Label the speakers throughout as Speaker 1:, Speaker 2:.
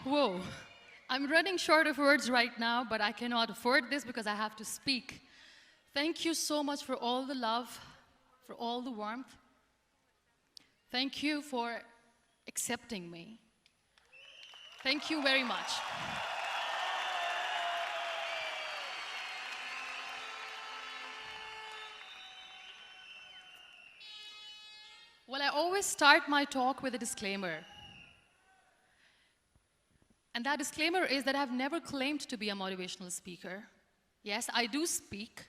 Speaker 1: Whoa. I'm running short of words right now, but I cannot afford this because I have to speak. Thank you so much for all the love, for all the warmth. Thank you for accepting me. Thank you very much. Well, I always start my talk with a disclaimer. And that disclaimer is that I've never claimed to be a motivational speaker. Yes, I do speak,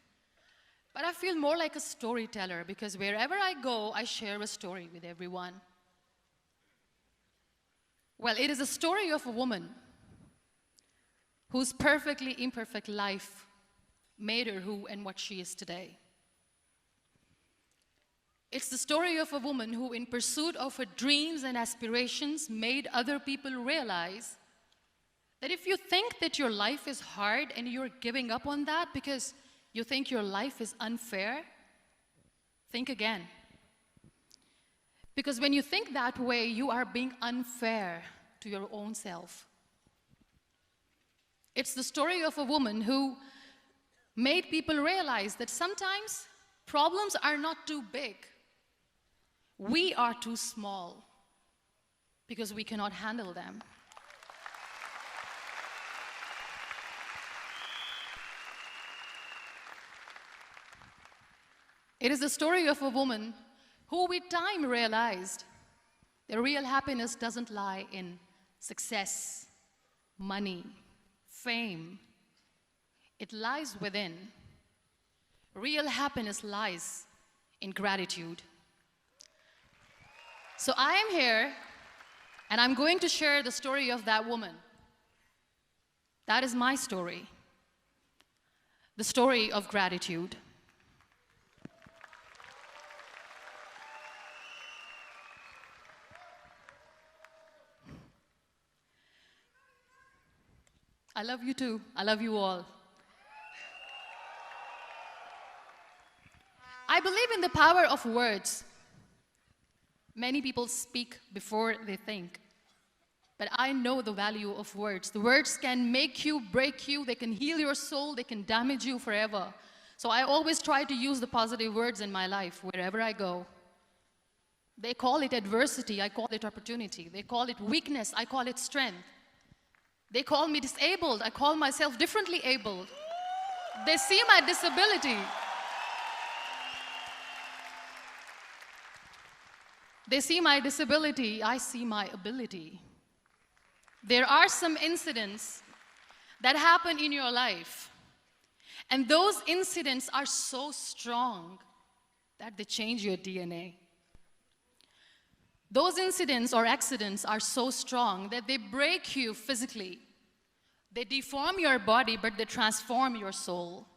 Speaker 1: but I feel more like a storyteller because wherever I go, I share a story with everyone. Well, it is a story of a woman whose perfectly imperfect life made her who and what she is today. It's the story of a woman who, in pursuit of her dreams and aspirations, made other people realize that if you think that your life is hard and you're giving up on that because you think your life is unfair, think again. Because when you think that way, you are being unfair to your own self. It's the story of a woman who made people realize that sometimes problems are not too big. We are too small because we cannot handle them. It is the story of a woman who with time realized that real happiness doesn't lie in success, money, fame. It lies within. Real happiness lies in gratitude. So I am here, and I'm going to share the story of that woman. That is my story. The story of gratitude. I love you too. I love you all. I believe in the power of words. Many people speak before they think. But I know the value of words. The words can make you, break you, they can heal your soul, they can damage you forever. So I always try to use the positive words in my life wherever I go. They call it adversity, I call it opportunity. They call it weakness, I call it strength. They call me disabled, I call myself differently abled. They see my disability. They see my disability, I see my ability. There are some incidents that happen in your life, and those incidents are so strong that they change your DNA. Those incidents or accidents are so strong that they break you physically. They deform your body, but they transform your soul.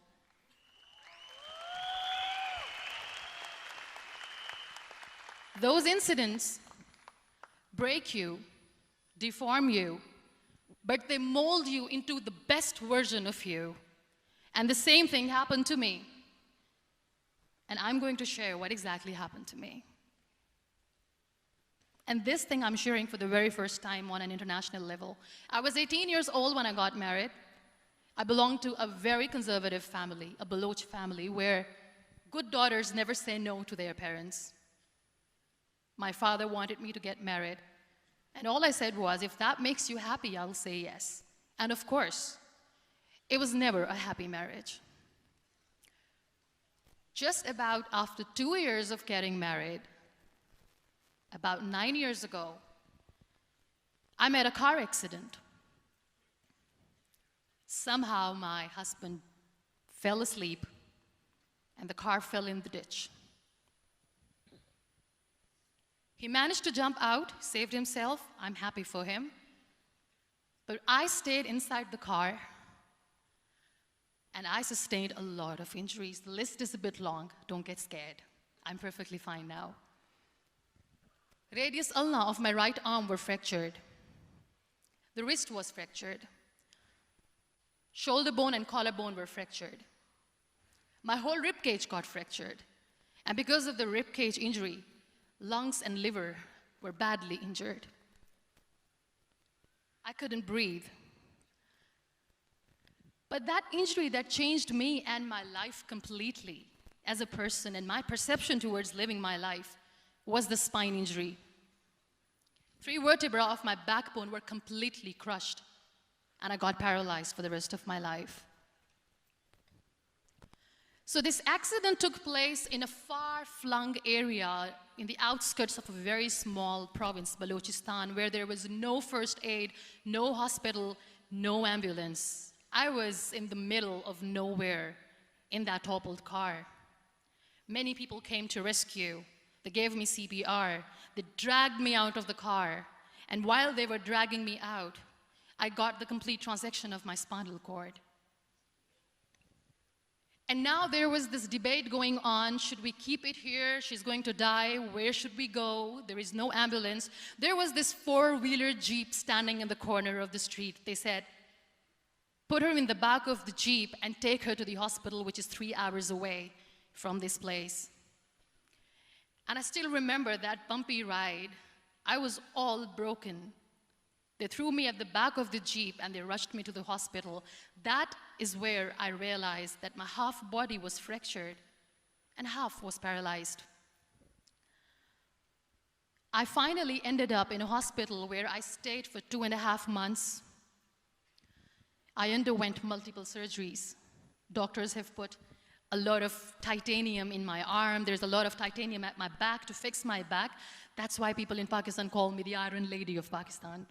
Speaker 1: Those incidents break you, deform you, but they mold you into the best version of you. And the same thing happened to me. And I'm going to share what exactly happened to me. And this thing I'm sharing for the very first time on an international level. I was 18 years old when I got married. I belonged to a very conservative family, a Baloch family, where good daughters never say no to their parents. My father wanted me to get married. And all I said was, if that makes you happy, I'll say yes. And of course, it was never a happy marriage. Just about after 2 years of getting married, about 9 years ago, I met a car accident. Somehow my husband fell asleep and the car fell in the ditch. He managed to jump out, saved himself. I'm happy for him. But I stayed inside the car and I sustained a lot of injuries. The list is a bit long. Don't get scared. I'm perfectly fine now. Radius ulna of my right arm were fractured. The wrist was fractured. Shoulder bone and collarbone were fractured. My whole rib cage got fractured. And because of the rib cage injury, lungs and liver were badly injured. I couldn't breathe. But that injury that changed me and my life completely as a person and my perception towards living my life was the spine injury. 3 vertebrae of my backbone were completely crushed, and I got paralyzed for the rest of my life. So this accident took place in a far-flung area in the outskirts of a very small province, Balochistan, where there was no first aid, no hospital, no ambulance. I was in the middle of nowhere in that toppled car. Many people came to rescue. They gave me CPR. They dragged me out of the car. And while they were dragging me out, I got the complete transection of my spinal cord. And now there was this debate going on. Should we keep it here? She's going to die. Where should we go? There is no ambulance. There was this 4-wheeler Jeep standing in the corner of the street. They said, put her in the back of the Jeep and take her to the hospital, which is 3 hours away from this place. And I still remember that bumpy ride. I was all broken. They threw me at the back of the Jeep and they rushed me to the hospital. That is where I realized that my half body was fractured and half was paralyzed. I finally ended up in a hospital where I stayed for 2.5 months. I underwent multiple surgeries. Doctors have put a lot of titanium in my arm. There's a lot of titanium at my back to fix my back. That's why people in Pakistan call me the Iron Lady of Pakistan.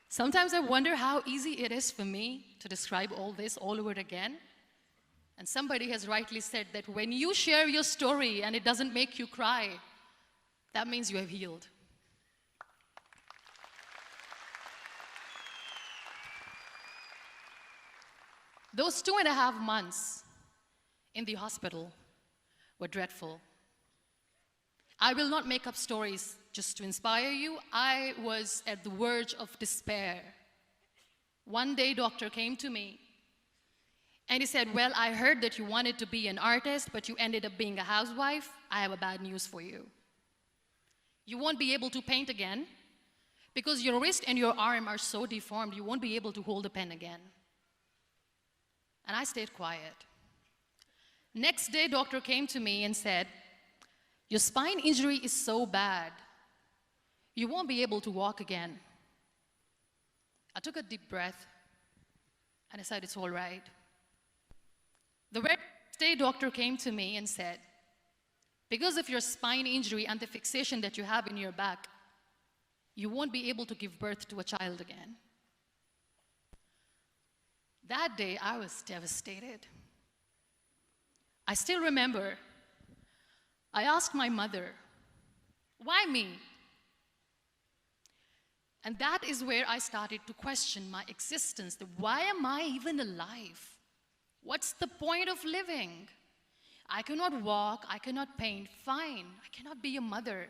Speaker 1: Sometimes I wonder how easy it is for me to describe all this all over again. And somebody has rightly said that when you share your story and it doesn't make you cry, that means you have healed. Those 2.5 months in the hospital were dreadful. I will not make up stories just to inspire you. I was at the verge of despair. One day, doctor came to me and he said, well, I heard that you wanted to be an artist, but you ended up being a housewife. I have a bad news for you. You won't be able to paint again because your wrist and your arm are so deformed, you won't be able to hold a pen again. And I stayed quiet. Next day, doctor came to me and said, your spine injury is so bad, you won't be able to walk again. I took a deep breath and I said, it's all right. The next day, doctor came to me and said, because of your spine injury and the fixation that you have in your back, you won't be able to give birth to a child again. That day, I was devastated. I still remember, I asked my mother, why me? And that is where I started to question my existence. Why am I even alive? What's the point of living? I cannot walk, I cannot paint, fine. I cannot be a mother.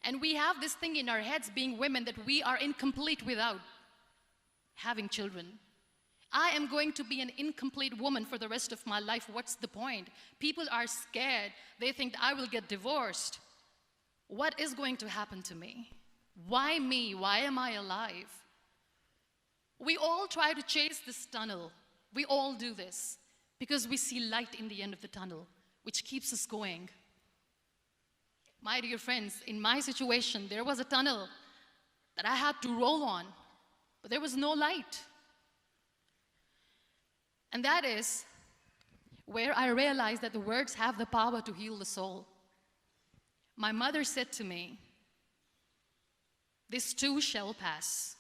Speaker 1: And we have this thing in our heads, being women, that we are incomplete without having children. I am going to be an incomplete woman for the rest of my life. What's the point? People are scared. They think I will get divorced. What is going to happen to me? Why me? Why am I alive? We all try to chase this tunnel. We all do this because we see light in the end of the tunnel, which keeps us going. My dear friends, in my situation, there was a tunnel that I had to roll on, but there was no light. And that is where I realized that the words have the power to heal the soul. My mother said to me, this too shall pass.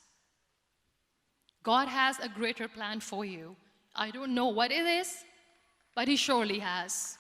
Speaker 1: God has a greater plan for you. I don't know what it is, but He surely has.